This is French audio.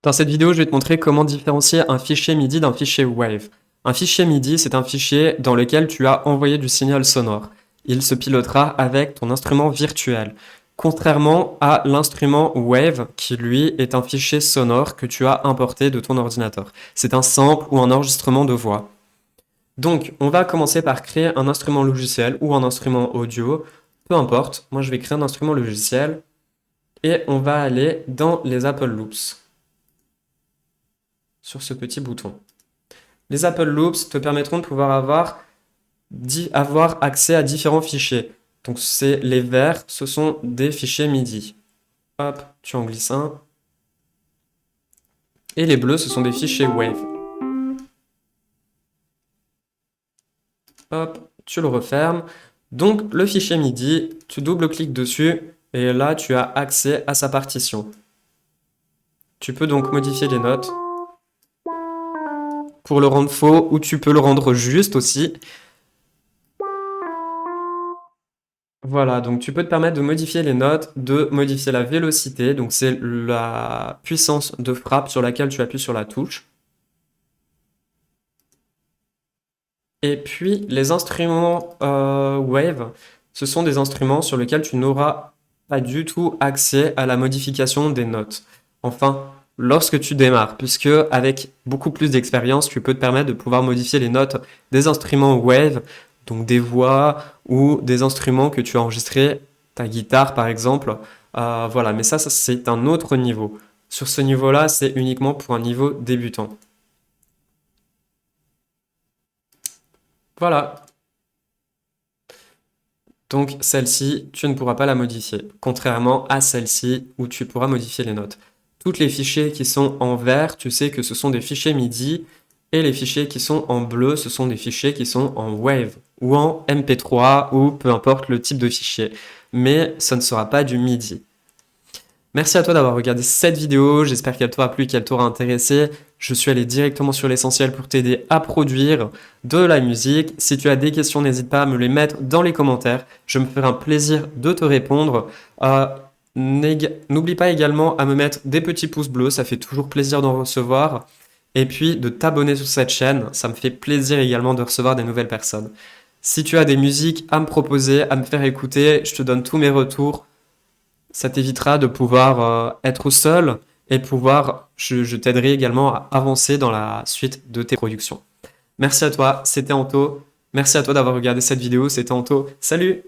Dans cette vidéo, je vais te montrer comment différencier un fichier MIDI d'un fichier WAV. Un fichier MIDI, c'est un fichier dans lequel tu as envoyé du signal sonore. Il se pilotera avec ton instrument virtuel. Contrairement à l'instrument WAV, qui lui est un fichier sonore que tu as importé de ton ordinateur. C'est un sample ou un enregistrement de voix. Donc, on va commencer par créer un instrument logiciel ou un instrument audio, peu importe. Moi, je vais créer un instrument logiciel et on va aller dans les Apple Loops, sur ce petit bouton. Les Apple Loops te permettront de pouvoir avoir accès à différents fichiers. Donc, c'est les verts, ce sont des fichiers MIDI. Hop, tu en glisses un. Et les bleus, ce sont des fichiers WAV. Hop, tu le refermes. Donc, le fichier MIDI, tu double-cliques dessus et là, tu as accès à sa partition. Tu peux donc modifier les notes pour le rendre faux ou tu peux le rendre juste aussi. Voilà, donc tu peux te permettre de modifier les notes, de modifier la vélocité, donc c'est la puissance de frappe sur laquelle tu appuies sur la touche. Et puis les instruments Wave, ce sont des instruments sur lesquels tu n'auras pas du tout accès à la modification des notes. Enfin, lorsque tu démarres, puisque avec beaucoup plus d'expérience, tu peux te permettre de pouvoir modifier les notes des instruments Wave, donc des voix ou des instruments que tu as enregistrés, ta guitare par exemple. Voilà, mais ça c'est un autre niveau. Sur ce niveau-là, c'est uniquement pour un niveau débutant. Voilà, donc celle-ci, tu ne pourras pas la modifier, contrairement à celle-ci où tu pourras modifier les notes. Tous les fichiers qui sont en vert, tu sais que ce sont des fichiers MIDI, et les fichiers qui sont en bleu, ce sont des fichiers qui sont en WAV, ou en MP3, ou peu importe le type de fichier. Mais ce ne sera pas du MIDI. Merci à toi d'avoir regardé cette vidéo, j'espère qu'elle t'aura plu, qu'elle t'aura intéressé. Je suis allé directement sur l'essentiel pour t'aider à produire de la musique. Si tu as des questions, n'hésite pas à me les mettre dans les commentaires. Je me ferai un plaisir de te répondre. N'oublie pas également à me mettre des petits pouces bleus, ça fait toujours plaisir d'en recevoir. Et puis de t'abonner sur cette chaîne, ça me fait plaisir également de recevoir des nouvelles personnes. Si tu as des musiques à me proposer, à me faire écouter, je te donne tous mes retours. Ça t'évitera de pouvoir être seul et je t'aiderai également à avancer dans la suite de tes productions. Merci à toi, c'était Anto. Merci à toi d'avoir regardé cette vidéo, c'était Anto. Salut!